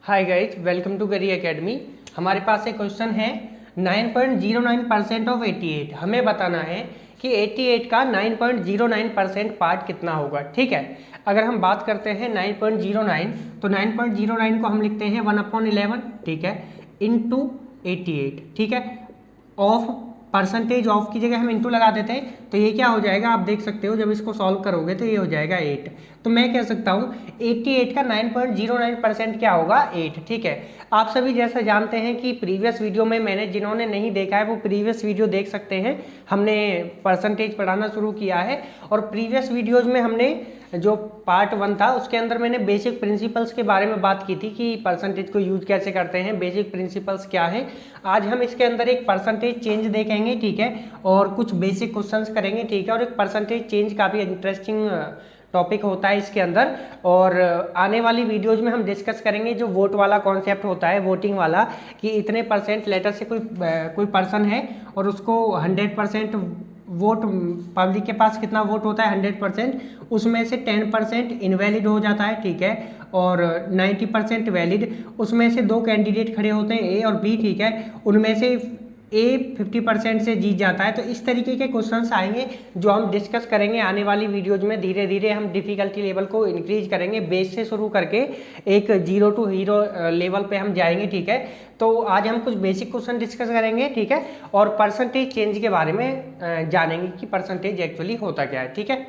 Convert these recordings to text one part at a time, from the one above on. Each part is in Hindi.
Hi guys, welcome to career academy. हमारे पास एक क्वेश्चन है 9.09% ऑफ 88। हमें बताना है कि 88 का 9.09% पार्ट कितना होगा। ठीक है, अगर हम बात करते हैं 9.09 तो 9.09 को हम लिखते हैं 1/11, ठीक है, इंटू 88, ठीक है। ऑफ परसेंटेज ऑफ की जगह हम इंटू लगा देते हैं तो ये क्या हो जाएगा, आप देख सकते हो जब इसको सॉल्व करोगे तो ये हो जाएगा 8। तो मैं कह सकता हूँ 88 का 9.09% क्या होगा, 8। ठीक है, आप सभी जैसा जानते हैं कि प्रीवियस वीडियो में मैंने, जिन्होंने नहीं देखा है वो प्रीवियस वीडियो देख सकते हैं। हमने परसेंटेज पढ़ाना शुरू किया है और प्रीवियस वीडियोज में हमने जो पार्ट 1 था उसके अंदर मैंने बेसिक प्रिंसिपल्स के बारे में बात की थी कि परसेंटेज को यूज कैसे करते हैं, बेसिक प्रिंसिपल्स क्या है। आज हम इसके अंदर एक परसेंटेज चेंज देखेंगे, ठीक है, और कुछ बेसिक क्वेश्चंस करेंगे, ठीक है। और एक परसेंटेज चेंज काफ़ी इंटरेस्टिंग टॉपिक होता है इसके अंदर। और आने वाली वीडियोज में हम डिस्कस करेंगे जो वोट वाला कॉन्सेप्ट होता है, वोटिंग वाला, कि इतने परसेंट लेटर से कोई पर्सन है और उसको 100% वोट, पब्लिक के पास कितना वोट होता है 100%, उसमें से 10% इनवैलिड हो जाता है, ठीक है, और 90% वैलिड। उसमें से दो कैंडिडेट खड़े होते हैं, ए और बी, ठीक है, उनमें से ए 50% से जीत जाता है। तो इस तरीके के क्वेश्चंस आएंगे जो हम डिस्कस करेंगे आने वाली वीडियोज में। धीरे धीरे हम डिफिकल्टी लेवल को इंक्रीज करेंगे, बेस से शुरू करके एक 0 to हीरो लेवल पे हम जाएंगे, ठीक है। तो आज हम कुछ बेसिक क्वेश्चन डिस्कस करेंगे, ठीक है, और परसेंटेज चेंज के बारे में जानेंगे कि परसेंटेज एक्चुअली होता क्या है, ठीक है।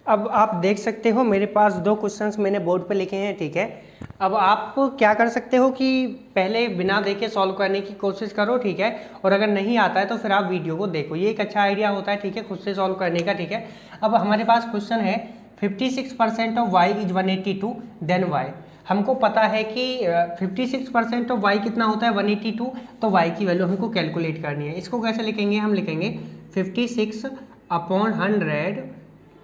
अब आप देख सकते हो मेरे पास दो क्वेश्चंस मैंने बोर्ड पे लिखे हैं, ठीक है। अब आप क्या कर सकते हो कि पहले बिना देखे सॉल्व करने की कोशिश करो, ठीक है, और अगर नहीं आता है तो फिर आप वीडियो को देखो, ये एक अच्छा आइडिया होता है, ठीक है, खुद से सॉल्व करने का, ठीक है। अब हमारे पास क्वेश्चन है 56% of Y is 182, then Y. हमको पता है कि 56% ऑफ वाई कितना होता है 182, तो वाई की वैल्यू हमको कैलकुलेट करनी है। इसको कैसे लिखेंगे, हम लिखेंगे 56/100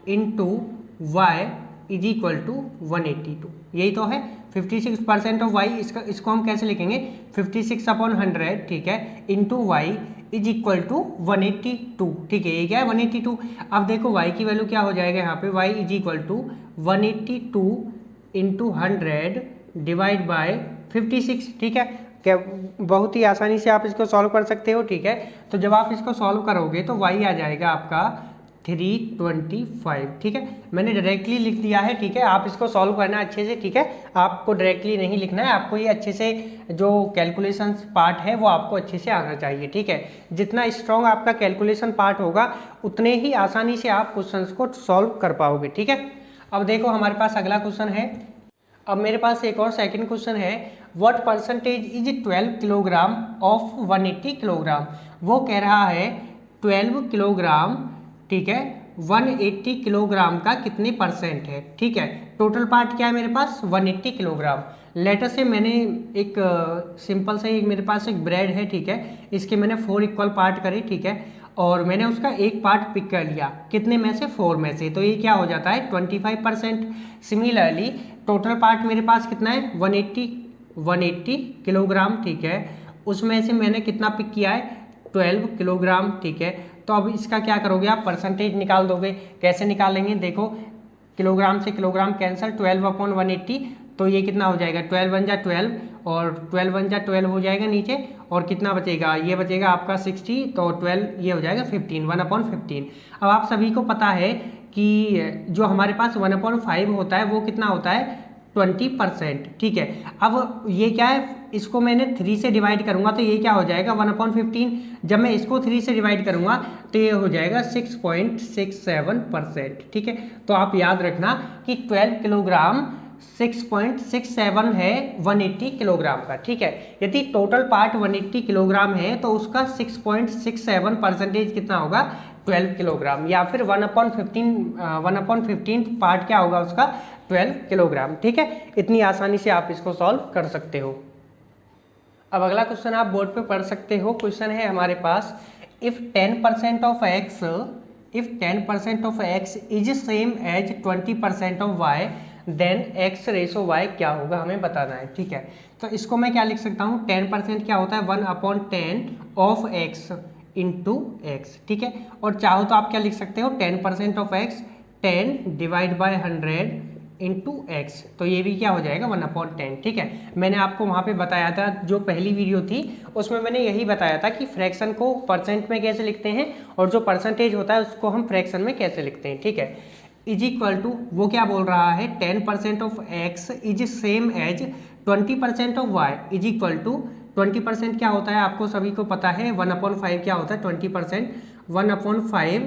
into Y is equal to 182। यही तो है 56% ऑफ वाई। इसको हम कैसे लिखेंगे, 56/100, ठीक है, into Y is equal to 182, ठीक है। ये क्या है 182। अब देखो वाई की वैल्यू क्या हो जाएगा यहाँ पे, Y is equal to 182 into 100 divide by 56, ठीक है। क्या बहुत ही आसानी से आप इसको सॉल्व कर सकते हो, ठीक है। तो जब आप इसको सॉल्व करोगे तो वाई आ जाएगा आपका 325, ठीक है। मैंने डायरेक्टली लिख दिया है, ठीक है। आप इसको सॉल्व करना अच्छे से, ठीक है, आपको डायरेक्टली नहीं लिखना है, आपको ये अच्छे से जो कैलकुलेशन पार्ट है वो आपको अच्छे से आना चाहिए, ठीक है। जितना स्ट्रॉन्ग आपका कैलकुलेशन पार्ट होगा उतने ही आसानी से आप क्वेश्चंस को सॉल्व कर पाओगे, ठीक है। अब देखो हमारे पास अगला क्वेश्चन है। अब मेरे पास एक और सेकंड क्वेश्चन है, what percentage is 12 kilogram of 180 kilogram. वो कह रहा है 12 किलोग्राम, ठीक है, 180 किलोग्राम का कितने परसेंट है, ठीक है। टोटल पार्ट क्या है मेरे पास 180 किलोग्राम। लेटर से मैंने एक सिंपल से मेरे पास एक ब्रेड है, ठीक है, इसके मैंने 4 इक्वल पार्ट करे, ठीक है, और मैंने उसका एक पार्ट पिक कर लिया, कितने में से 4 में से, तो ये क्या हो जाता है 25%। सिमिलरली टोटल पार्ट मेरे पास कितना है 180 किलोग्राम, ठीक है, उसमें से मैंने कितना पिक किया है 12 किलोग्राम, ठीक है। तो अब इसका क्या करोगे आप, परसेंटेज निकाल दोगे। कैसे निकालेंगे, देखो किलोग्राम से किलोग्राम कैंसिल, 12/180, तो ये कितना हो जाएगा 12 × 12 और 12 × 12 हो जाएगा नीचे, और कितना बचेगा, ये बचेगा आपका 60, तो 12 ये हो जाएगा 15, 1/15। अब आप सभी को पता है कि जो हमारे पास 1/5 होता है वो कितना होता है 20%, ठीक है। अब ये क्या है, इसको मैंने 3 से डिवाइड करूंगा तो ये क्या हो जाएगा 1/15। जब मैं इसको 3 से डिवाइड करूंगा तो ये हो जाएगा 6.67%, ठीक है। तो आप याद रखना कि 12 किलोग्राम 6.67 है 180 किलोग्राम का, ठीक है। यदि टोटल पार्ट 180 किलोग्राम है तो उसका 6.67% कितना होगा 12 किलोग्राम, या फिर 1/15 पार्ट क्या होगा उसका 12 किलोग्राम, ठीक है। इतनी आसानी से आप इसको सॉल्व कर सकते हो। अब अगला क्वेश्चन आप बोर्ड पे पढ़ सकते हो। क्वेश्चन है हमारे पास, if 10% of x is same as 20% of y, then x ratio y क्या होगा, हमें बताना है, ठीक है। तो इसको मैं क्या लिख सकता हूँ, 10% क्या होता है 1/10 ऑफ x इंटू एक्स, ठीक है। और चाहो तो आप क्या लिख सकते हो 10% of x 10 divide by 100 into x, तो ये भी क्या हो जाएगा 1/10। ठीक है, मैंने आपको वहाँ पे बताया था, जो पहली वीडियो थी उसमें मैंने यही बताया था कि फ्रैक्शन को परसेंट में कैसे लिखते हैं और जो परसेंटेज होता है उसको हम फ्रैक्शन में कैसे लिखते हैं। ठीक है, इज इक्वल टू, वो क्या बोल रहा है 10% of X is same as 20% of Y is equal to 20% क्या होता है आपको सभी को पता है, 1/5 क्या होता है 20%, 1/5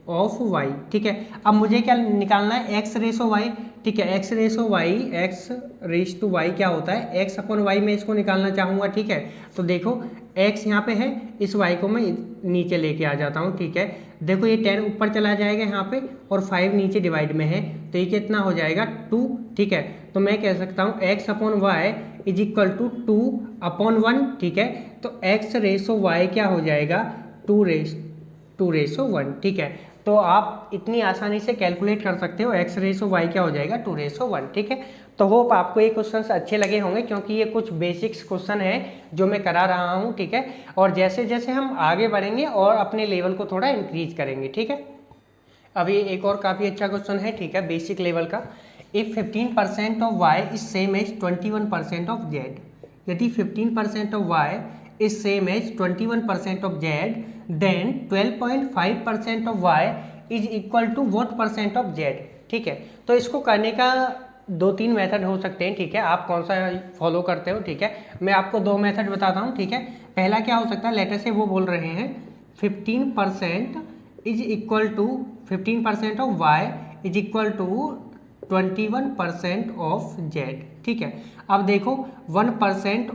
ऑफ वाई। ठीक है, अब मुझे क्या निकालना है एक्स रेसो वाई। ठीक है, X ratio Y, X ratio Y क्या होता है एक्स अपॉन वाई, मैं इसको निकालना चाहूँगा। ठीक है, तो देखो एक्स यहाँ पे है, इस वाई को मैं नीचे लेके आ जाता हूँ। ठीक है, देखो ये 10 ऊपर चला जाएगा यहाँ पे और 5 नीचे डिवाइड में है, तो ये कितना हो जाएगा 2। ठीक है, तो मैं कह सकता हूँ X upon Y is equal to 2/1। ठीक है, तो एक्स रेसो वाई क्या हो जाएगा 2/1। ठीक है, तो आप इतनी आसानी से कैलकुलेट कर सकते हो एक्स रेसो वाई क्या हो जाएगा 2/1। ठीक है, तो होप आपको ये क्वेश्चंस अच्छे लगे होंगे, क्योंकि ये कुछ बेसिक्स क्वेश्चन है जो मैं करा रहा हूँ। ठीक है, और जैसे जैसे हम आगे बढ़ेंगे और अपने लेवल को थोड़ा इंक्रीज करेंगे। ठीक है, अब ये एक और काफ़ी अच्छा क्वेश्चन है। ठीक है, बेसिक लेवल का, if 15% of Y is same as 21% of Z, यदि 15% of Y is same as 21% of Z, then 12.5% of Y is equal to what percent of Z. ठीक है, तो इसको करने का 2-3 मेथड हो सकते हैं। ठीक है, आप कौन सा फॉलो करते हो। ठीक है, मैं आपको 2 मेथड बताता हूँ। ठीक है, पहला क्या हो सकता है, लेटर से वो बोल रहे हैं 15% is equal to 15% of Y is equal to 21% of Z. ठीक है, अब देखो 1%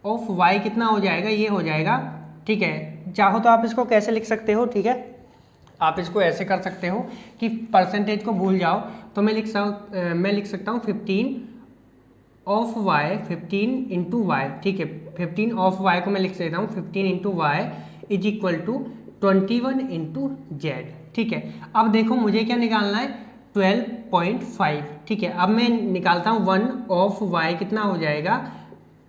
ऑफ वाई कितना हो जाएगा, ये हो जाएगा। ठीक है, चाहो तो आप इसको कैसे लिख सकते हो। ठीक है, आप इसको ऐसे कर सकते हो कि परसेंटेज को भूल जाओ, तो मैं लिख सकता हूँ 15 ऑफ वाई, 15 इंटू वाई। ठीक है, 15 ऑफ वाई को मैं लिख देता हूँ 15 into Y is equal to 21 into Z. ठीक है, अब देखो मुझे क्या निकालना है 12.5। ठीक है, अब मैं निकालता हूँ 1 ऑफ वाई कितना हो जाएगा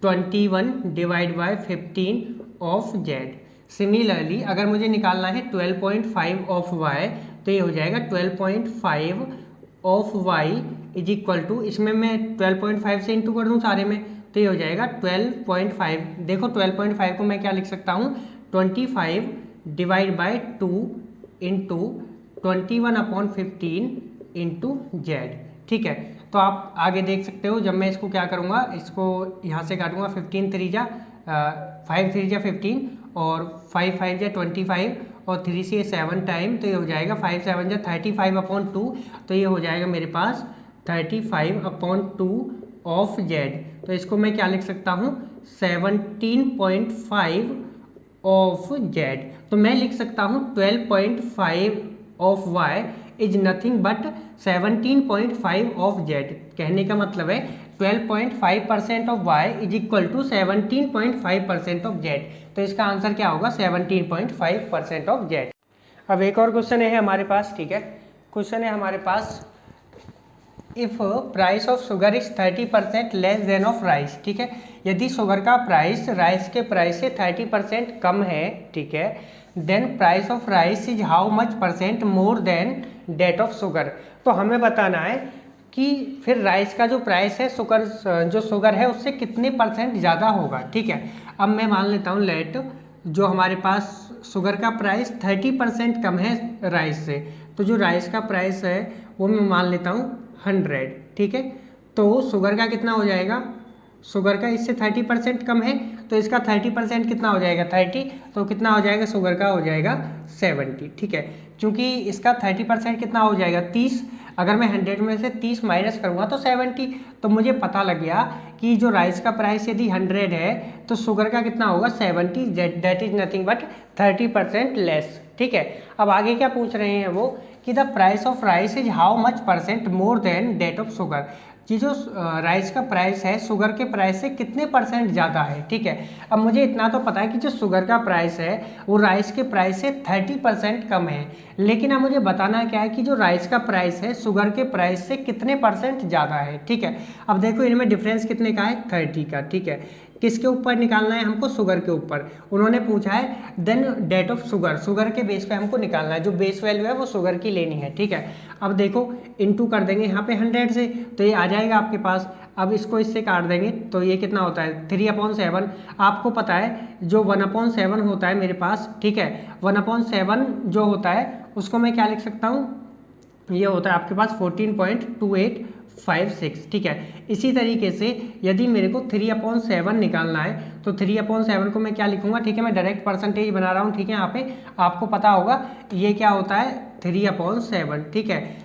21 divide by 15 of Z. Similarly अगर मुझे निकालना है 12.5 ऑफ वाई, तो ये हो जाएगा 12.5 of Y is equal to, इसमें मैं 12.5 से इंटू कर दूँ सारे में, तो ये हो जाएगा 12.5। देखो 12.5 को मैं क्या लिख सकता हूँ 25 divide by 2 into 21/15 into Z. ठीक है, तो आप आगे देख सकते हो, जब मैं इसको क्या करूँगा, इसको यहाँ से काटूंगा 15 3 जा 5 3 जा 15 और 5 5 जा 25 और 3 से 7 टाइम, तो ये हो जाएगा 5 7 जा 35/2, तो ये हो जाएगा मेरे पास 35/2 ऑफ जेड। तो इसको मैं क्या लिख सकता हूँ 17.5 ऑफ जेड। तो मैं लिख सकता हूँ 12.5 of Y is nothing but 17.5 of Z. कहने का मतलब है 12.5% of Y is equal to 17.5% of Z. तो इसका आंसर क्या होगा 17.5% ऑफ जेड। अब एक और क्वेश्चन है हमारे पास। ठीक है, क्वेश्चन है हमारे पास, if price of sugar is 30% less than of rice. ठीक है, यदि शुगर का प्राइस राइस के प्राइस से 30% कम है, ठीक है, then price of rice is how much percent more than that of sugar. तो हमें बताना है कि फिर राइस का जो प्राइस है जो शुगर है उससे कितने परसेंट ज़्यादा होगा। ठीक है, अब मैं मान लेता हूँ लेट जो हमारे पास शुगर का प्राइस 30% कम है राइस से, तो जो राइस का प्राइस है वो मैं मान लेता हूँ 100। ठीक है, तो शुगर का कितना हो जाएगा, शुगर का इससे 30% कम है, तो इसका 30% कितना हो जाएगा 30, तो कितना हो जाएगा शुगर का हो जाएगा 70। ठीक है, क्योंकि इसका 30% कितना हो जाएगा 30, अगर मैं 100 में से 30 माइनस करूँगा तो 70। तो मुझे पता लग गया कि जो राइस का प्राइस यदि 100 है तो शुगर का कितना होगा 70, that is nothing but 30% less. ठीक है, अब आगे क्या पूछ रहे हैं वो कि the price of rice is how much percent more than that of sugar, कि जो राइस का प्राइस है शुगर के प्राइस से कितने परसेंट ज़्यादा है। ठीक है, अब मुझे इतना तो पता है कि जो शुगर का प्राइस है वो राइस के प्राइस से 30% कम है, लेकिन अब मुझे बताना क्या है कि जो राइस का प्राइस है शुगर के प्राइस से कितने परसेंट ज़्यादा है। ठीक है, अब देखो इनमें डिफरेंस कितने का है 30 का। ठीक है, किसके ऊपर निकालना है हमको? शुगर के ऊपर। उन्होंने पूछा है then that of sugar, sugar के बेस पे हमको निकालना है, जो बेस वैल्यू है वो शुगर की लेनी है, ठीक है। अब देखो इनटू कर देंगे यहाँ पे 100 से, तो ये आ जाएगा आपके पास। अब इसको इससे काट देंगे तो ये कितना होता है 3/7। आपको पता है जो 1/7 होता है मेरे पास, ठीक है, 1/7 जो होता है उसको मैं क्या लिख सकता हूँ, ये होता है आपके पास 14.2856, ठीक है। इसी तरीके से यदि मेरे को 3/7 निकालना है तो 3/7 को मैं क्या लिखूंगा, ठीक है, मैं डायरेक्ट परसेंटेज बना रहा हूँ, ठीक है। यहाँ पे आपको पता होगा ये क्या होता है 3/7, ठीक है।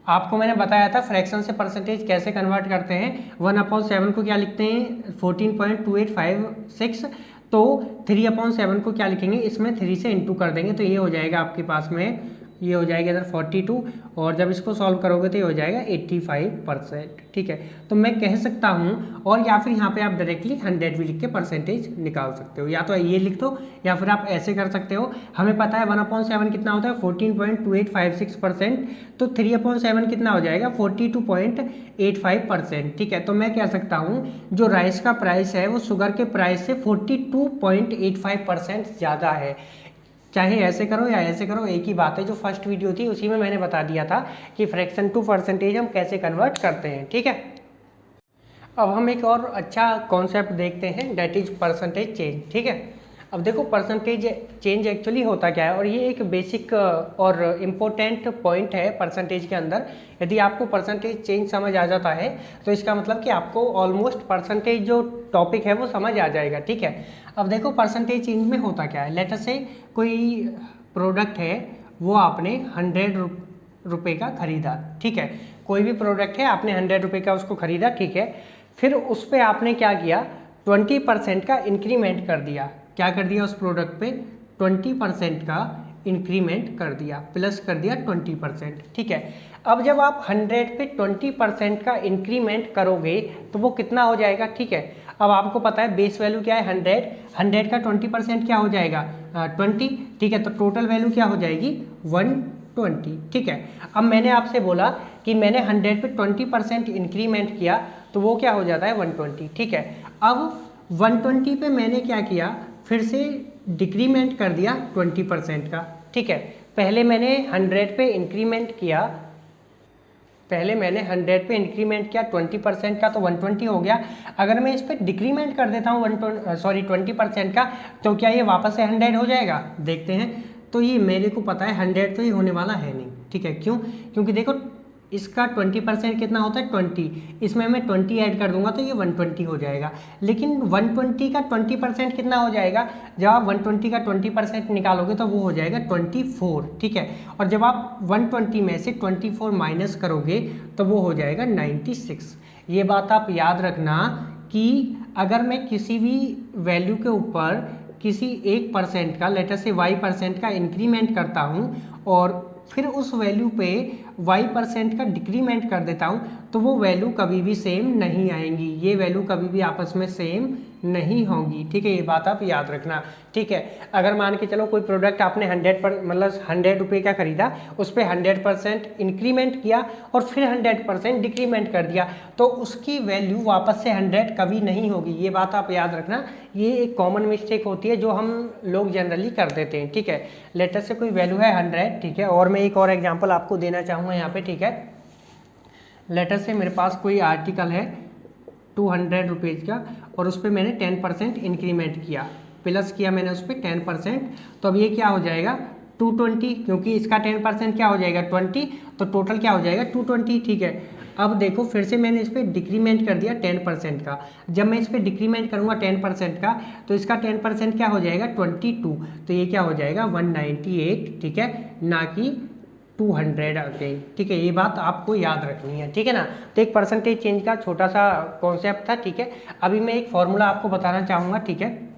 आपको मैंने बताया था फ्रैक्शन से परसेंटेज कैसे कन्वर्ट करते हैं। 1/7 को क्या लिखते हैं 14.2856, तो 3/7 को क्या लिखेंगे, इसमें 3 से इंटू कर देंगे तो ये हो जाएगा आपके पास में, ये हो जाएगा इधर 42, और जब इसको सॉल्व करोगे तो ये हो जाएगा 85%, ठीक है। तो मैं कह सकता हूँ, और या फिर यहाँ पे आप डायरेक्टली 100 भी लिख के परसेंटेज निकाल सकते हो, या तो ये लिख दो या फिर आप ऐसे कर सकते हो। हमें पता है 1/7 कितना होता है 14.2856%, तो 3/7 कितना हो जाएगा 42.85%, ठीक है। तो मैं कह सकता हूँ जो राइस का प्राइस है वो शुगर के प्राइस से 42.85% ज़्यादा है। चाहे ऐसे करो या ऐसे करो, एक ही बात है। जो फर्स्ट वीडियो थी उसी में मैंने बता दिया था कि फ्रैक्शन टू परसेंटेज हम कैसे कन्वर्ट करते हैं, ठीक है। अब हम एक और अच्छा कॉन्सेप्ट देखते हैं, डेट इज परसेंटेज चेंज, ठीक है। अब देखो परसेंटेज चेंज एक्चुअली होता क्या है, और ये एक बेसिक और इम्पोर्टेंट पॉइंट है परसेंटेज के अंदर। यदि आपको परसेंटेज चेंज समझ आ जाता है तो इसका मतलब कि आपको ऑलमोस्ट परसेंटेज जो टॉपिक है वो समझ आ जाएगा, ठीक है। अब देखो परसेंटेज चेंज में होता क्या है, लेट अस से कोई प्रोडक्ट है वो आपने 100 रुपये का खरीदा, ठीक है। कोई भी प्रोडक्ट है आपने 100 रुपये का उसको खरीदा, ठीक है। फिर उस पर आपने क्या किया 20% का इंक्रीमेंट कर दिया। क्या कर दिया उस प्रोडक्ट पे 20% का इंक्रीमेंट कर दिया, प्लस कर दिया 20%, ठीक है। अब जब आप 100 पे 20% का इंक्रीमेंट करोगे तो वो कितना हो जाएगा, ठीक है। अब आपको पता है बेस वैल्यू क्या है 100 का 20% क्या हो जाएगा 20, ठीक है। तो टोटल वैल्यू क्या हो जाएगी 120, ठीक है। अब मैंने आपसे बोला कि मैंने 100 पे 20% इंक्रीमेंट किया तो वो क्या हो जाता है 120, ठीक है। अब 120 पे मैंने क्या किया, फिर से डिक्रीमेंट कर दिया 20% का, ठीक है। पहले मैंने 100 पे इंक्रीमेंट किया, 20% का तो 120 हो गया। अगर मैं इस पर डिक्रीमेंट कर देता हूँ 20% का, तो क्या ये वापस से 100 हो जाएगा, देखते हैं। तो ये मेरे को पता है 100 तो ये होने वाला है नहीं, ठीक है। क्यों? क्योंकि देखो इसका 20% कितना होता है 20, इसमें मैं 20 ऐड कर दूंगा तो ये 120 हो जाएगा। लेकिन 120 का 20% कितना हो जाएगा, जब आप 120 का 20% निकालोगे तो वो हो जाएगा 24, ठीक है। और जब आप 120 में से 24 माइनस करोगे तो वो हो जाएगा 96। ये बात आप याद रखना कि अगर मैं किसी भी वैल्यू के ऊपर किसी 1% का, लेटर से y% का इंक्रीमेंट करता हूँ और फिर उस वैल्यू पे y% का डिक्रीमेंट कर देता हूँ तो वो वैल्यू कभी भी सेम नहीं आएंगी, ये वैल्यू कभी भी आपस में सेम नहीं होंगी, ठीक है। ये बात आप याद रखना, ठीक है। अगर मान के चलो कोई प्रोडक्ट आपने 100 रुपये का खरीदा, उस पर 100% इंक्रीमेंट किया और फिर 100% डिक्रीमेंट कर दिया तो उसकी वैल्यू वापस से 100 कभी नहीं होगी, ये बात आप याद रखना। ये एक कॉमन मिस्टेक होती है जो हम लोग जनरली कर देते हैं, ठीक है। लेटर से कोई वैल्यू है 100, ठीक है। और मैं एक और एग्जाम्पल आपको देना चाहूँगा यहाँ पे, ठीक है। लेटर से मेरे पास कोई आर्टिकल है 200 रुपीज़ का और उस पर मैंने 10% इंक्रीमेंट किया, प्लस किया मैंने उस पर 10%, तो अब ये क्या हो जाएगा 220, क्योंकि इसका 10% क्या हो जाएगा 20, तो टोटल क्या हो जाएगा 220, ठीक है। अब देखो फिर से मैंने इस पर डिक्रीमेंट कर दिया 10% का। जब मैं इस पर डिक्रीमेंट करूँगा 10% का तो इसका 10% क्या हो जाएगा 22, तो ये क्या हो जाएगा 198, ठीक है, ना कि 200 अगेन, ठीक है। ये बात आपको याद रखनी है, ठीक है ना। तो एक परसेंटेज चेंज का छोटा सा कॉन्सेप्ट था, ठीक है। अभी मैं एक फॉर्मूला आपको बताना चाहूँगा, ठीक है।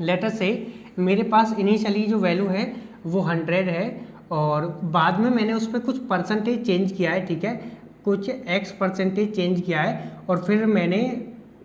लेटर से मेरे पास इनिशियली जो वैल्यू है वो 100 है और बाद में मैंने उस पर कुछ परसेंटेज चेंज किया है, ठीक है, कुछ x% चेंज किया है और फिर मैंने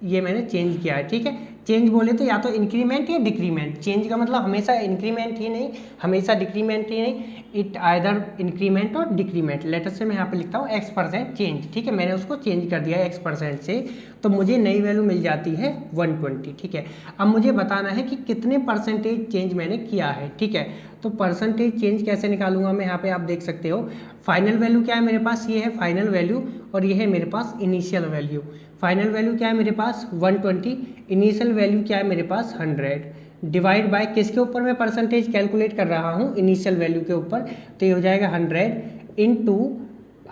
ये मैंने चेंज किया है, ठीक है। चेंज बोले तो या तो इंक्रीमेंट या डिक्रीमेंट, चेंज का मतलब हमेशा इंक्रीमेंट ही नहीं, हमेशा डिक्रीमेंट ही नहीं, इट आइदर इंक्रीमेंट और डिक्रीमेंट। लेटर से मैं यहाँ पे लिखता हूँ x% चेंज, ठीक है, मैंने उसको चेंज कर दिया है x% से, तो मुझे नई वैल्यू मिल जाती है 120, ठीक है। अब मुझे बताना है कि कितने परसेंटेज चेंज मैंने किया है, ठीक है। तो परसेंटेज चेंज कैसे निकालूंगा मैं, यहाँ पे आप देख सकते हो फाइनल वैल्यू क्या है मेरे पास, ये है फाइनल वैल्यू और ये है मेरे पास इनिशियल वैल्यू। फाइनल वैल्यू क्या है मेरे पास 120, इनिशियल वैल्यू क्या है मेरे पास 100, डिवाइड बाय किसके ऊपर मैं परसेंटेज कैलकुलेट कर रहा हूँ, इनिशियल वैल्यू के ऊपर, तो ये हो जाएगा 100 इंटू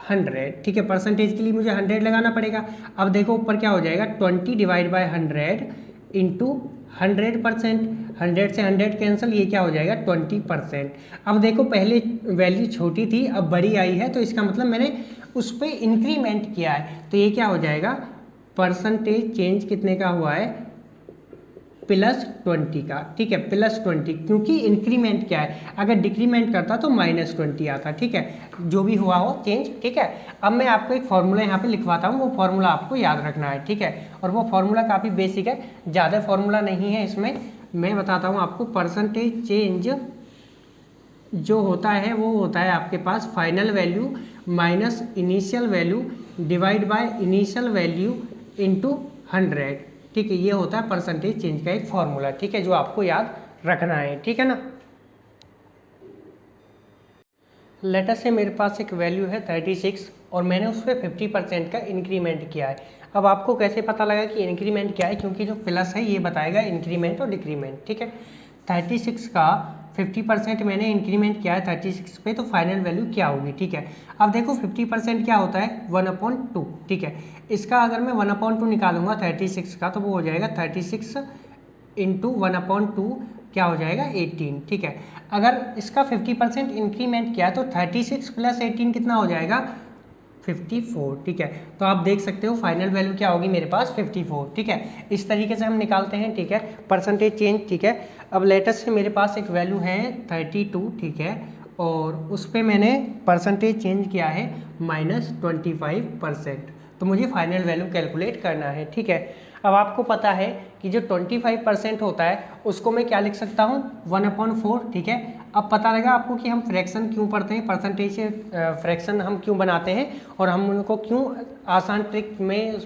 100, ठीक है। परसेंटेज के लिए मुझे 100 लगाना पड़ेगा। अब देखो ऊपर क्या हो जाएगा 20 डिवाइड बाय 100 इंटू 100%, 100 से 100 कैंसिल, ये क्या हो जाएगा 20%। अब देखो पहले वैल्यू छोटी थी अब बड़ी आई है, तो इसका मतलब मैंने उस पर इंक्रीमेंट किया है, तो ये क्या हो जाएगा परसेंटेज चेंज कितने का हुआ है +20 का, ठीक है, +20, क्योंकि इंक्रीमेंट क्या है, अगर डिक्रीमेंट करता तो -20 आता, ठीक है, जो भी हुआ हो चेंज, ठीक है। अब मैं आपको एक फॉर्मूला यहाँ पे लिखवाता हूँ, वो फॉर्मूला आपको याद रखना है, ठीक है, और वो फॉर्मूला काफ़ी बेसिक है, ज़्यादा फॉर्मूला नहीं है इसमें, मैं बताता हूँ आपको। परसेंटेज चेंज जो होता है वो होता है आपके पास final value minus initial value divide by initial value into 100, ठीक है, ये होता है परसेंटेज चेंज का एक फॉर्मूला, ठीक है, जो आपको याद रखना है, ठीक है ना। लेटर से मेरे पास एक वैल्यू है 36 और मैंने उस पर 50% का इंक्रीमेंट किया है। अब आपको कैसे पता लगा कि इंक्रीमेंट क्या है, क्योंकि जो प्लस है ये बताएगा इंक्रीमेंट और डिक्रीमेंट, ठीक है। 36 का 50% मैंने इंक्रीमेंट किया है 36 पे, तो फाइनल वैल्यू क्या होगी, ठीक है। अब देखो 50% क्या होता है 1/2, ठीक है। इसका अगर मैं 1/2 निकालूंगा 36 का, तो वो हो जाएगा 36 इंटू 1/2 क्या हो जाएगा 18, ठीक है। अगर इसका 50% इंक्रीमेंट किया तो 36 + 18 कितना हो जाएगा 54, ठीक है। तो आप देख सकते हो फाइनल वैल्यू क्या होगी मेरे पास 54, ठीक है। इस तरीके से हम निकालते हैं, ठीक है, परसेंटेज चेंज, ठीक है। अब लेटेस्ट से मेरे पास एक वैल्यू है 32, ठीक है, और उस पर मैंने परसेंटेज चेंज किया है -25%, तो मुझे फाइनल वैल्यू कैलकुलेट करना है, ठीक है। अब आपको पता है कि जो 25% होता है उसको मैं क्या लिख सकता हूँ 1/4, ठीक है। अब पता लगा आपको कि हम फ्रैक्शन क्यों पढ़ते हैं, परसेंटेज से फ्रैक्शन हम क्यों बनाते हैं और हम उनको क्यों आसान ट्रिक में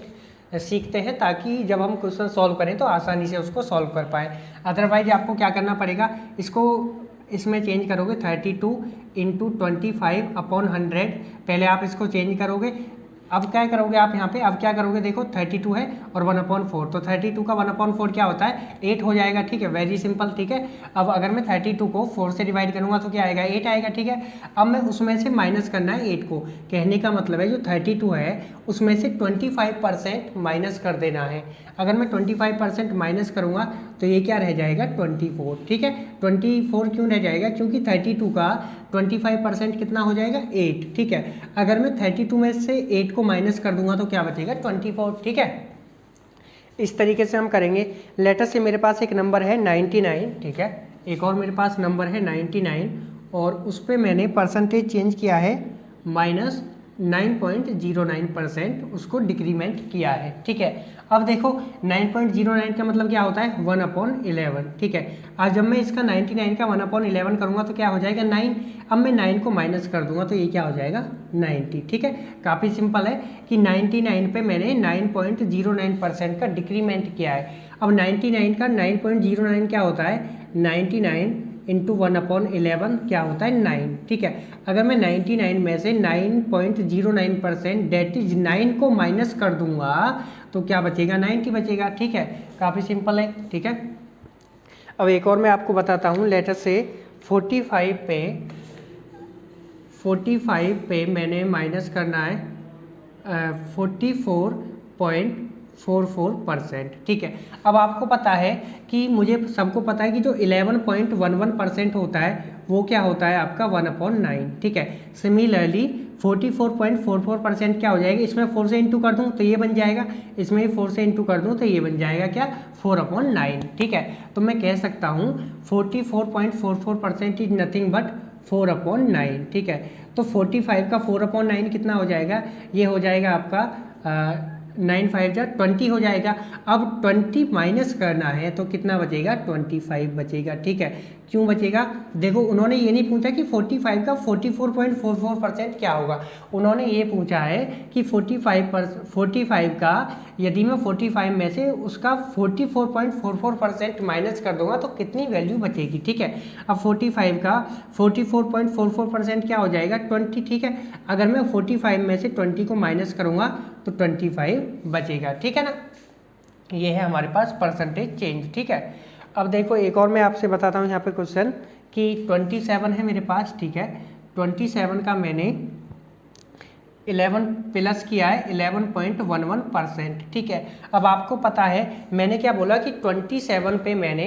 सीखते हैं, ताकि जब हम क्वेश्चन सॉल्व करें तो आसानी से उसको सॉल्व कर पाएँ। अदरवाइज आपको क्या करना पड़ेगा, इसको इसमें चेंज करोगे 32 इंटू 25/100, पहले आप इसको चेंज करोगे। अब क्या करोगे आप यहाँ पे, अब क्या करोगे देखो 32 है और 1/4, तो 32 का 1/4 क्या होता है 8 हो जाएगा, ठीक है, वेरी सिंपल, ठीक है। अब अगर मैं 32 को 4 से डिवाइड करूँगा तो क्या आएगा 8 आएगा, ठीक है। अब मैं उसमें से माइनस करना है 8 को, कहने का मतलब है जो 32 है उसमें से 25% माइनस कर देना है। अगर मैं 25% माइनस करूँगा तो ये क्या रह जाएगा 24, ठीक है। 24 क्यों रह जाएगा, क्योंकि 32 का 25% कितना हो जाएगा 8, ठीक है। अगर मैं 32 में से 8 को माइनस कर दूंगा तो क्या बचेगा 24, ठीक है। इस तरीके से हम करेंगे। लेटर से मेरे पास एक नंबर है 99, ठीक है, एक और मेरे पास नंबर है 99 और उस पर मैंने परसेंटेज चेंज किया है -9.09%, उसको डिक्रीमेंट किया है, ठीक है। अब देखो 9.09 का मतलब क्या होता है 1/11, ठीक है। आज जब मैं इसका 99 का 1/11 करूँगा तो क्या हो जाएगा 9, अब मैं 9 को माइनस कर दूंगा तो ये क्या हो जाएगा 90, ठीक है। काफ़ी सिंपल है कि 99 पे मैंने 9.09% का डिक्रीमेंट किया है। अब 99 का 9.09 क्या होता है 99 इंटू 1/11 क्या होता है 9, ठीक है। अगर मैं 99 में से 9.09% डेट इज 9 को माइनस कर दूंगा तो क्या बचेगा 90 बचेगा, ठीक है। काफ़ी सिंपल है, ठीक है। अब एक और मैं आपको बताता हूँ। लेटर से 45 पे मैंने माइनस करना है 44.44%, ठीक है। अब आपको पता है कि मुझे सबको पता है कि जो 11.11% होता है वो क्या होता है आपका 1/9, ठीक है। सिमिलरली 44.44% क्या हो जाएगा, इसमें 4 से इंटू कर दूं तो ये बन जाएगा, इसमें 4 से इंटू कर दूं तो ये बन जाएगा क्या 4/9, ठीक है। तो मैं कह सकता हूँ 44.44% इज नथिंग बट 4/9, ठीक है। तो 45 का 4/9 कितना हो जाएगा, ये हो जाएगा आपका 9×5 = 20 हो जाएगा। अब 20 माइनस करना है तो कितना बचेगा, 25 बचेगा। ठीक है, क्यों बचेगा, देखो उन्होंने ये नहीं पूछा कि 45 का 44.44% क्या होगा, उन्होंने ये पूछा है कि 45 का यदि मैं 45 में से उसका 44.44% माइनस कर दूंगा तो कितनी वैल्यू बचेगी। ठीक है, अब 45 का 44.44% क्या हो जाएगा, 20। ठीक है, अगर मैं 45 में से 20 को माइनस करूंगा तो 25 बचेगा। ठीक है ना, ये है हमारे पास परसेंटेज चेंज। ठीक है, अब देखो एक और मैं आपसे बताता हूँ यहाँ पे क्वेश्चन कि 27 है मेरे पास। ठीक है, 27 का मैंने 11 प्लस किया है 11.11%। ठीक है, अब आपको पता है मैंने क्या बोला कि 27 पे मैंने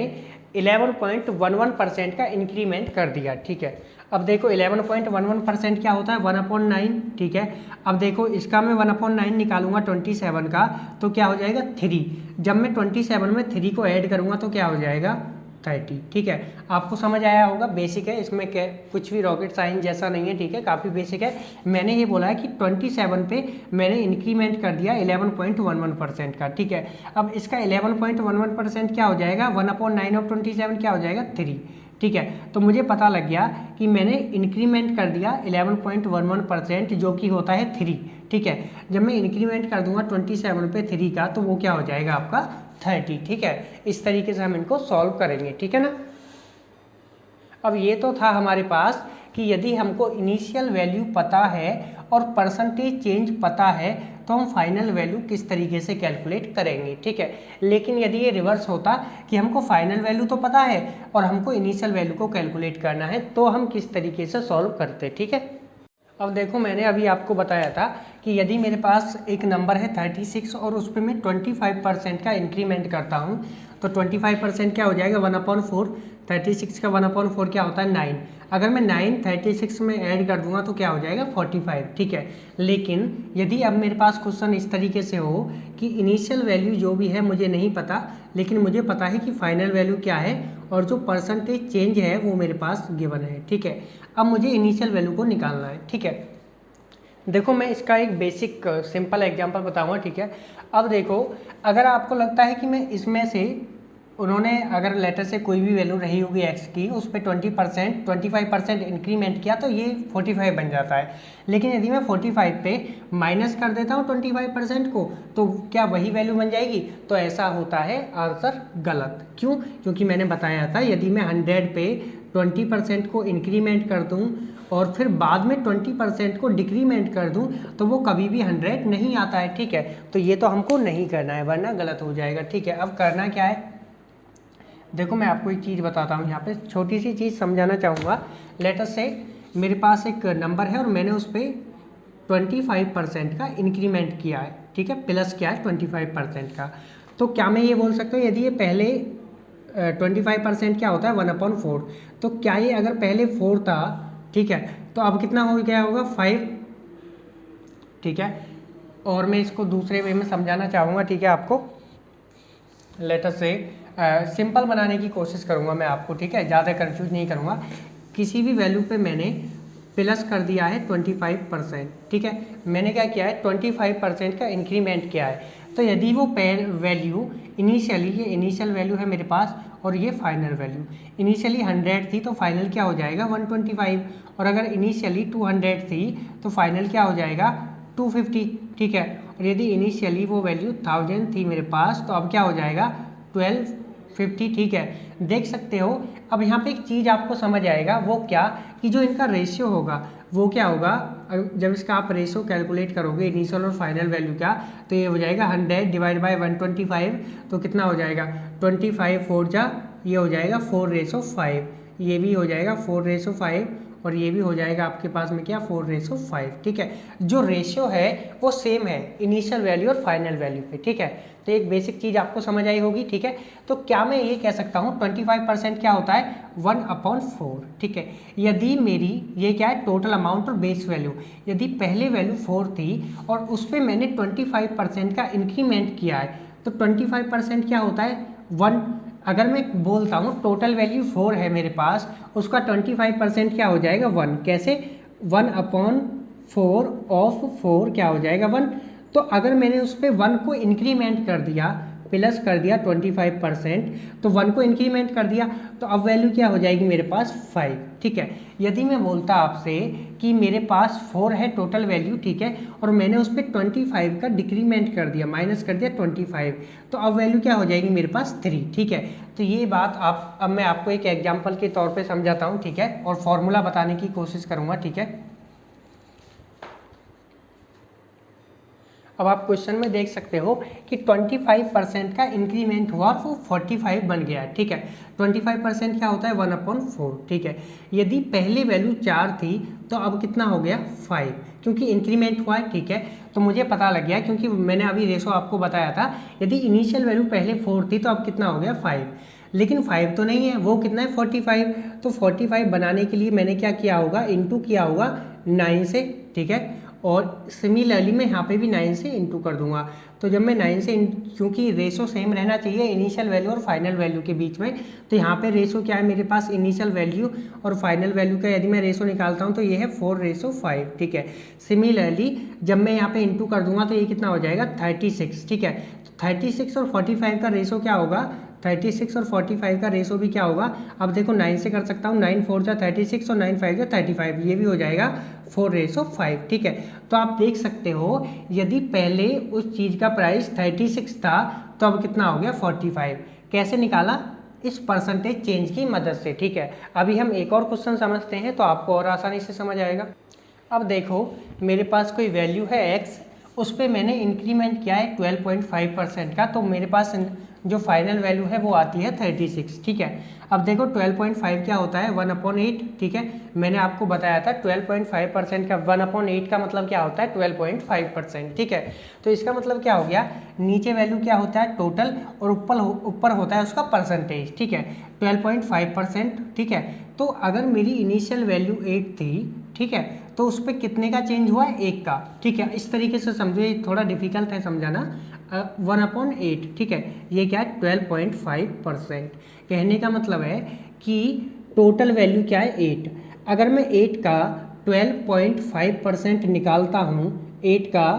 11.11% का इंक्रीमेंट कर दिया। ठीक है, अब देखो 11.11% क्या होता है, 1/9। ठीक है, अब देखो इसका मैं 1/9 निकालूंगा 27 का तो क्या हो जाएगा 3। जब मैं 27 में 3 को ऐड करूंगा तो क्या हो जाएगा 30। ठीक है, आपको समझ आया होगा, बेसिक है, इसमें क्या कुछ भी रॉकेट साइंस जैसा नहीं है। ठीक है, काफ़ी बेसिक है। मैंने ये बोला है कि 27 पे मैंने इंक्रीमेंट कर दिया 11.11% का। ठीक है, अब इसका 11.11% क्या हो जाएगा, 1/9 ऑफ 27 क्या हो जाएगा 3। ठीक है, तो मुझे पता लग गया कि मैंने इंक्रीमेंट कर दिया 11.11% जो कि होता है 3। ठीक है, जब मैं इंक्रीमेंट कर दूंगा 27 पे 3 का तो वो क्या हो जाएगा आपका 30। ठीक है, इस तरीके से हम इनको सॉल्व करेंगे। ठीक है ना, अब ये तो था हमारे पास कि यदि हमको इनिशियल वैल्यू पता है और परसेंटेज चेंज पता है तो हम फाइनल वैल्यू किस तरीके से कैलकुलेट करेंगे। ठीक है, लेकिन यदि ये रिवर्स होता कि हमको फाइनल वैल्यू तो पता है और हमको इनिशियल वैल्यू को कैलकुलेट करना है तो हम किस तरीके से सॉल्व करते। ठीक है, अब देखो मैंने अभी आपको बताया था कि यदि मेरे पास एक नंबर है 36 और उस पर मैं 25% का इंक्रीमेंट करता हूँ तो 25% क्या हो जाएगा 1/4। 36 का 1/4 क्या होता है 9। अगर मैं 9 36 में ऐड कर दूंगा तो क्या हो जाएगा 45। ठीक है, लेकिन यदि अब मेरे पास क्वेश्चन इस तरीके से हो कि इनिशियल वैल्यू जो भी है मुझे नहीं पता लेकिन मुझे पता है कि फाइनल वैल्यू क्या है और जो परसेंटेज चेंज है वो मेरे पास गिवन है। ठीक है, अब मुझे इनिशियल वैल्यू को निकालना है। ठीक है, देखो मैं इसका एक बेसिक सिंपल एग्जांपल बताऊंगा। ठीक है, अब देखो अगर आपको लगता है कि मैं इसमें से उन्होंने अगर लेटर से कोई भी वैल्यू रही होगी एक्स की उस पर 25% इंक्रीमेंट किया तो ये 45 बन जाता है। लेकिन यदि मैं 45 पे माइनस कर देता हूँ 25% को तो क्या वही वैल्यू बन जाएगी, तो ऐसा होता है आंसर गलत। क्यों, क्योंकि मैंने बताया था यदि मैं 100 पे 20% को इंक्रीमेंट कर दूँ और फिर बाद में 20% को डिक्रीमेंट कर दूं तो वो कभी भी 100 नहीं आता है। ठीक है, तो ये तो हमको नहीं करना है वरना गलत हो जाएगा। ठीक है, अब करना क्या है, देखो मैं आपको एक चीज़ बताता हूँ, यहाँ पे छोटी सी चीज़ समझाना चाहूँगा। लेटर से मेरे पास एक नंबर है और मैंने उस पर 25% का इंक्रीमेंट किया है। ठीक है, प्लस किया है 25% का, तो क्या मैं ये बोल सकता हूँ यदि ये पहले 25% क्या होता है 1/4, तो क्या ये अगर पहले 4 था, ठीक है, तो अब कितना हो गया होगा 5। ठीक है, और मैं इसको दूसरे वे में समझाना चाहूँगा। ठीक है, आपको लेटर से सिंपल बनाने की कोशिश करूँगा मैं आपको। ठीक है, ज़्यादा कंफ्यूज नहीं करूँगा। किसी भी वैल्यू पे मैंने प्लस कर दिया है 25%। ठीक है, मैंने क्या किया है 25% का इंक्रीमेंट किया है, तो यदि वो वैल्यू इनिशियली, ये इनिशियल वैल्यू है मेरे पास और ये फाइनल वैल्यू, इनिशियली 100 थी तो फाइनल क्या हो जाएगा 125, और अगर इनिशियली 200 थी तो फाइनल क्या हो जाएगा 250। ठीक है, और यदि इनिशियली वो वैल्यू 1000 थी मेरे पास तो अब क्या हो जाएगा 1250। ठीक है, देख सकते हो। अब यहाँ पे एक चीज़ आपको समझ आएगा, वो क्या कि जो इनका रेशियो होगा वो क्या होगा, जब इसका आप रेशियो कैलकुलेट करोगे इनिशियल और फाइनल वैल्यू का, तो ये हो जाएगा 100 डिवाइड बाई 125, तो कितना हो जाएगा 25 4 जा, ये हो जाएगा 4/5, ये भी हो जाएगा 4/5 और ये भी हो जाएगा आपके पास में क्या 4/5। ठीक है, जो रेशियो है वो सेम है इनिशियल वैल्यू और फाइनल वैल्यू पे। ठीक है, तो एक बेसिक चीज़ आपको समझ आई होगी। ठीक है, तो क्या मैं ये कह सकता हूँ 25% क्या होता है 1/4। ठीक है, यदि मेरी ये क्या है टोटल अमाउंट और बेस वैल्यू, यदि पहले वैल्यू 4 थी और उस पर मैंने 25% का इंक्रीमेंट किया है तो 25% क्या होता है 1। अगर मैं बोलता हूँ टोटल वैल्यू 4 है मेरे पास, उसका 25% क्या हो जाएगा 1। कैसे 1/4 ऑफ 4 क्या हो जाएगा 1, तो अगर मैंने उस पर 1 को इंक्रीमेंट कर दिया, प्लस कर दिया 25%, तो 1 को इंक्रीमेंट कर दिया, तो अब वैल्यू क्या हो जाएगी मेरे पास 5। ठीक है, यदि मैं बोलता आपसे कि मेरे पास 4 है टोटल वैल्यू, ठीक है, और मैंने उस पर 25 का डिक्रीमेंट कर दिया, माइनस कर दिया 25, तो अब वैल्यू क्या हो जाएगी मेरे पास 3। ठीक है, तो ये बात अब मैं आपको एक एग्जाम्पल के तौर पर समझाता हूँ, ठीक है, और फॉर्मूला बताने की कोशिश करूँगा। ठीक है, अब आप क्वेश्चन में देख सकते हो कि 25% का इंक्रीमेंट हुआ और वो 45 बन गया। ठीक है, 25% क्या होता है 1/4। ठीक है, यदि पहले वैल्यू 4 थी तो अब कितना हो गया 5, क्योंकि इंक्रीमेंट हुआ है। ठीक है, तो मुझे पता लग गया, क्योंकि मैंने अभी रेशो आपको बताया था, यदि इनिशियल वैल्यू पहले 4 थी तो अब कितना हो गया 5, लेकिन 5 तो नहीं है, वो कितना है 45। तो 45 बनाने के लिए मैंने क्या किया होगा, इंटू किया होगा 9 से। ठीक है, और सिमिलरली मैं यहाँ पे भी 9 से इंटू कर दूंगा। तो जब मैं 9 से, क्योंकि रेशो सेम रहना चाहिए इनिशियल वैल्यू और फाइनल वैल्यू के बीच में, तो यहाँ पे रेशो क्या है मेरे पास, इनिशियल वैल्यू और फाइनल वैल्यू का यदि मैं रेशो निकालता हूँ तो ये है 4:5। ठीक है, सिमिलरली जब मैं यहाँ पे इंटू कर दूंगा तो ये कितना हो जाएगा 36। ठीक है, तो 36 और 45 का रेशो क्या होगा, 36 और 45 का रेशो भी क्या होगा, अब देखो 9 से कर सकता हूँ, 9 4 जा 36 और 9 5 जा 35, ये भी हो जाएगा 4:5। ठीक है, तो आप देख सकते हो यदि पहले उस चीज़ का प्राइस 36 था तो अब कितना हो गया 45। कैसे निकाला, इस परसेंटेज चेंज की मदद से। ठीक है, अभी हम एक और क्वेश्चन समझते हैं तो आपको और आसानी से समझ आएगा। अब देखो मेरे पास कोई वैल्यू है x, उस पर मैंने इंक्रीमेंट किया है 12.5% का, तो मेरे पास जो फाइनल वैल्यू है वो आती है 36। ठीक है, अब देखो 12.5 क्या होता है 1/8। ठीक है, मैंने आपको बताया था 12.5% का 1/8 का मतलब क्या होता है 12.5%। ठीक है, तो इसका मतलब क्या हो गया, नीचे वैल्यू क्या होता है टोटल और ऊपर होता है उसका परसेंटेज। ठीक है, 12.5%। ठीक है, तो अगर मेरी इनिशियल वैल्यू 8 थी, ठीक है, तो उस पर कितने का चेंज हुआ है 1 का। ठीक है, इस तरीके से समझो, ये थोड़ा डिफिकल्ट है समझाना। 1/8, ठीक है, ये क्या है 12.5%। कहने का मतलब है कि टोटल वैल्यू क्या है 8, अगर मैं 8 का 12.5% निकालता हूँ, 8 का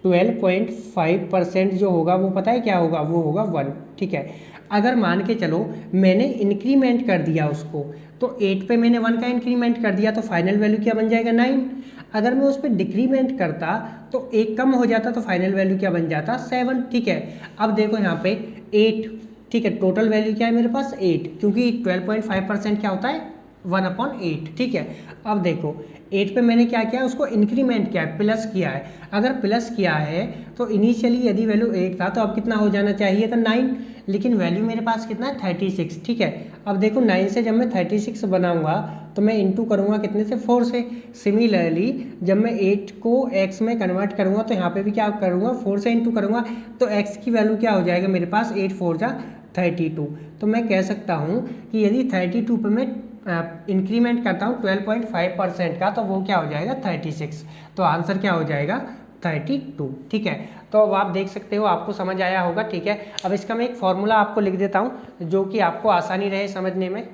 12.5% जो होगा वो पता है क्या होगा, वो होगा 1। ठीक है, अगर मान के चलो मैंने इंक्रीमेंट कर दिया उसको, तो 8 पे मैंने 1 का इंक्रीमेंट कर दिया, तो फाइनल वैल्यू क्या बन जाएगा 9। अगर मैं उस पर डिक्रीमेंट करता तो 1 कम हो जाता, तो फाइनल वैल्यू क्या बन जाता 7। ठीक है, अब देखो यहाँ पे 8, ठीक है, टोटल वैल्यू क्या है मेरे पास 8, क्योंकि 12.5% क्या होता है 1/8। ठीक है, अब देखो 8 पे मैंने क्या किया, उसको इंक्रीमेंट किया है, प्लस किया है। अगर प्लस किया है तो इनिशियली यदि वैल्यू 8 था तो अब कितना हो जाना चाहिए था 9, लेकिन वैल्यू मेरे पास कितना है 36। ठीक है, अब देखो 9 से जब मैं 36 बनाऊंगा तो मैं इंटू करूँगा कितने से 4 से। सिमिलरली जब मैं 8 को x में कन्वर्ट करूँगा तो यहाँ पे भी क्या करूँगा 4 से इंटू करूँगा, तो x की वैल्यू क्या हो जाएगा मेरे पास 8 4 जा 32। तो मैं कह सकता हूँ कि यदि 32 पे मैं इंक्रीमेंट करता हूँ 12.5% का, तो वो क्या हो जाएगा 36। तो आंसर क्या हो जाएगा 32। ठीक है, तो अब आप देख सकते हो, आपको समझ आया होगा। ठीक है, अब इसका मैं एक फॉर्मूला आपको लिख देता हूँ जो कि आपको आसानी रहे समझने में।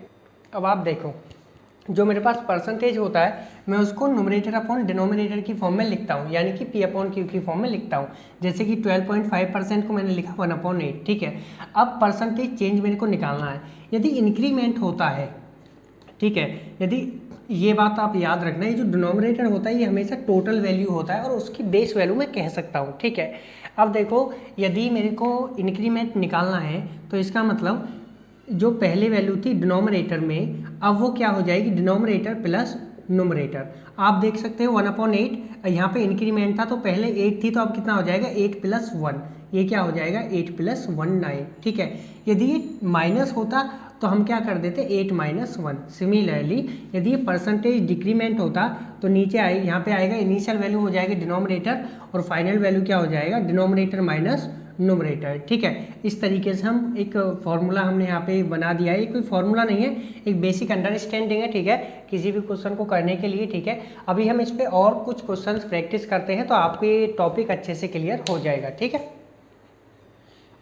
अब आप देखो, जो मेरे पास परसेंटेज होता है मैं उसको न्यूमरेटर अपॉन डिनोमिनेटर की फॉर्म में लिखता हूँ, यानी कि P/Q की फॉर्म में लिखता हूँ। जैसे कि 12.5% को मैंने लिखा 1/8। ठीक है, अब परसेंटेज चेंज मेरे को निकालना है। यदि इंक्रीमेंट होता है, ठीक है, यदि ये बात आप याद रखना, ये जो डिनोमिनेटर होता है ये हमेशा टोटल वैल्यू होता है और उसकी बेस वैल्यू मैं कह सकता हूँ। ठीक है, अब देखो यदि मेरे को इंक्रीमेंट निकालना है तो इसका मतलब जो पहले वैल्यू थी डिनोमिनेटर में, अब वो क्या हो जाएगी डिनोमिनेटर प्लस न्यूमरेटर। आप देख सकते हो 1/8, यहाँ पे इंक्रीमेंट था तो पहले 8 थी, तो अब कितना हो जाएगा 8 + 1, ये क्या हो जाएगा 8 + 1 9। ठीक है, यदि ये माइनस होता तो हम क्या कर देते 8 - 1। सिमिलरली यदि ये परसेंटेज डिक्रीमेंट होता तो नीचे आए, यहाँ पे आएगा इनिशियल वैल्यू हो जाएगी डिनोमिनेटर और फाइनल वैल्यू क्या हो जाएगा डिनोमिनेटर माइनस न्यूमरेटर। ठीक है, इस तरीके से हम एक फॉर्मूला हमने यहाँ पे बना दिया है। ये कोई फॉर्मूला नहीं है, एक बेसिक अंडरस्टैंडिंग है। ठीक है, किसी भी क्वेश्चन को करने के लिए। ठीक है, अभी हम इस पे और कुछ क्वेश्चंस प्रैक्टिस करते हैं तो आपको ये टॉपिक अच्छे से क्लियर हो जाएगा। ठीक है,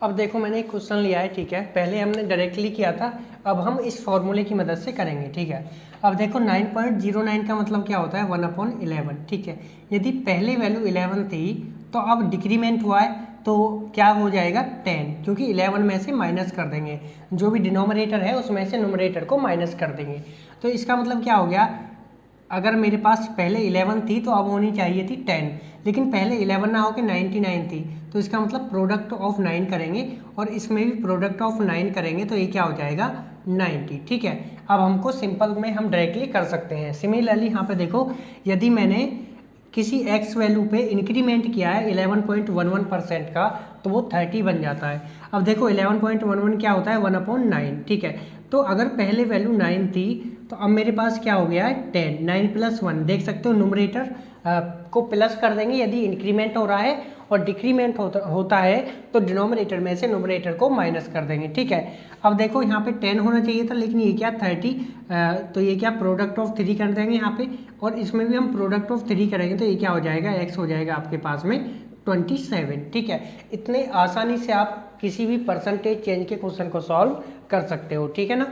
अब देखो मैंने एक क्वेश्चन लिया है, ठीक है। पहले हमने डायरेक्टली किया था, अब हम इस फॉर्मूले की मदद से करेंगे, ठीक है। अब देखो 9.09 का मतलब क्या होता है 1/11, ठीक है। यदि पहले वैल्यू 11 थी तो अब डिक्रीमेंट हुआ है तो क्या हो जाएगा 10, क्योंकि 11 में से माइनस कर देंगे, जो भी डिनोमिनेटर है उसमें से न्यूमरेटर को माइनस कर देंगे। तो इसका मतलब क्या हो गया, अगर मेरे पास पहले 11 थी तो अब होनी चाहिए थी 10, लेकिन पहले 11 ना होकर 99 थी, तो इसका मतलब प्रोडक्ट ऑफ 9 करेंगे और इसमें भी प्रोडक्ट ऑफ 9 करेंगे तो ये क्या हो जाएगा 90, ठीक है। अब हमको सिंपल में हम डायरेक्टली कर सकते हैं। सिमिलरली यहाँ पे देखो, यदि मैंने किसी x वैल्यू पे इंक्रीमेंट किया है 11.11% का तो वो 30 बन जाता है। अब देखो 11.11 क्या होता है 1/9, ठीक है। तो अगर पहले वैल्यू 9 थी तो अब मेरे पास क्या हो गया है 10, 9 + 1, देख सकते हो न्यूमरेटर को प्लस कर देंगे यदि इंक्रीमेंट हो रहा है, और डिक्रीमेंट होता है तो डिनोमिनेटर में से न्यूमरेटर को माइनस कर देंगे, ठीक है। अब देखो यहाँ पे 10 होना चाहिए था, लेकिन ये क्या 30, तो ये क्या प्रोडक्ट ऑफ 3 कर देंगे यहाँ पे, और इसमें भी हम प्रोडक्ट ऑफ 3 करेंगे तो ये क्या हो जाएगा x हो जाएगा आपके पास में 27, ठीक है। इतने आसानी से आप किसी भी परसेंटेज चेंज के क्वेश्चन को सॉल्व कर सकते हो, ठीक है ना।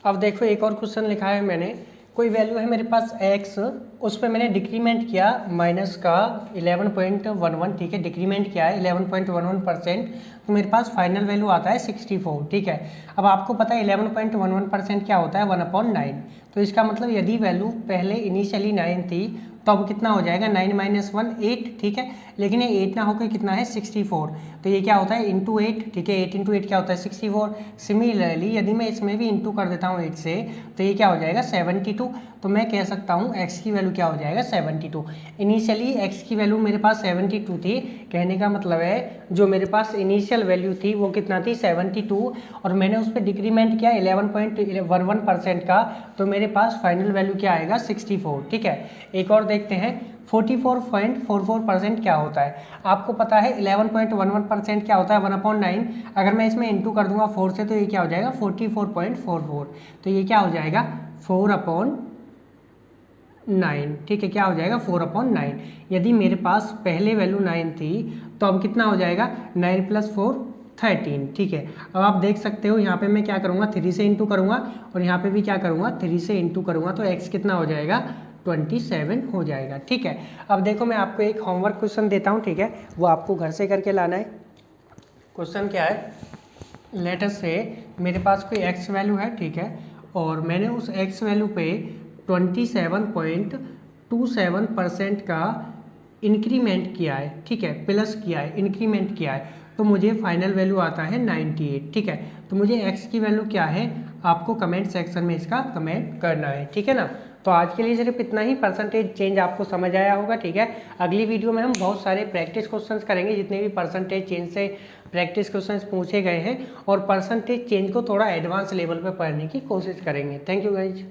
अब देखो एक और क्वेश्चन लिखा है मैंने, कोई वैल्यू है मेरे पास x, उस पर मैंने डिक्रीमेंट किया माइनस का 11.11, ठीक है। डिक्रीमेंट किया है 11.11%, तो मेरे पास फाइनल वैल्यू आता है 64, ठीक है। अब आपको पता है 11.11% क्या होता है 1/9, तो इसका मतलब यदि वैल्यू पहले इनिशियली 9 थी तो अब कितना हो जाएगा 9 - 1 8, ठीक है। लेकिन ये 8 ना होकर कितना है 64, तो ये क्या होता है इंटू 8, ठीक है। 8 × 8 क्या होता है 64। सिमिलरली यदि मैं इसमें भी इंटू कर देता हूँ 8 से तो ये क्या हो जाएगा 72, तो मैं कह सकता हूँ x की वैल्यू क्या हो जाएगा 72। इनिशियली x की वैल्यू मेरे पास 72 थी, कहने का मतलब है जो मेरे पास इनिशियल वैल्यू थी वो कितना थी 72, और मैंने उस पर डिक्रीमेंट किया 11.11% का, तो मेरे पास फाइनल वैल्यू क्या आएगा 64, ठीक है। एक और देखते हैं 44.44% क्या होता है। आपको पता है 11.11% क्या होता है 1/9, अगर मैं इसमें इंटू कर दूंगा 4 से तो ये क्या हो जाएगा 44.44, तो ये क्या हो जाएगा 4/9, ठीक है। क्या हो जाएगा 4/9। यदि मेरे पास पहले वैल्यू 9 थी तो अब कितना हो जाएगा 9 + 4 13, ठीक है। अब आप देख सकते हो यहाँ पे मैं क्या करूँगा 3 से इंटू करूँगा, और यहाँ पे भी क्या करूँगा 3 से इंटू करूँगा, तो x कितना हो जाएगा 27 हो जाएगा, ठीक है। अब देखो मैं आपको एक होमवर्क क्वेश्चन देता हूँ, ठीक है, वो आपको घर से करके लाना है। क्वेश्चन क्या है, लेट अस से मेरे पास कोई x वैल्यू है, ठीक है, और मैंने उस x वैल्यू पे 27.27% का इंक्रीमेंट किया है, ठीक है, प्लस किया है, इंक्रीमेंट किया है, तो मुझे फाइनल वैल्यू आता है 98, ठीक है। तो मुझे x की वैल्यू क्या है आपको कमेंट सेक्शन में इसका कमेंट करना है, ठीक है ना। तो आज के लिए सिर्फ इतना ही, परसेंटेज चेंज आपको समझ आया होगा, ठीक है। अगली वीडियो में हम बहुत सारे प्रैक्टिस क्वेश्चंस करेंगे, जितने भी परसेंटेज चेंज से प्रैक्टिस क्वेश्चंस पूछे गए हैं, और परसेंटेज चेंज को थोड़ा एडवांस लेवल पे पढ़ने की कोशिश करेंगे। Thank you guys.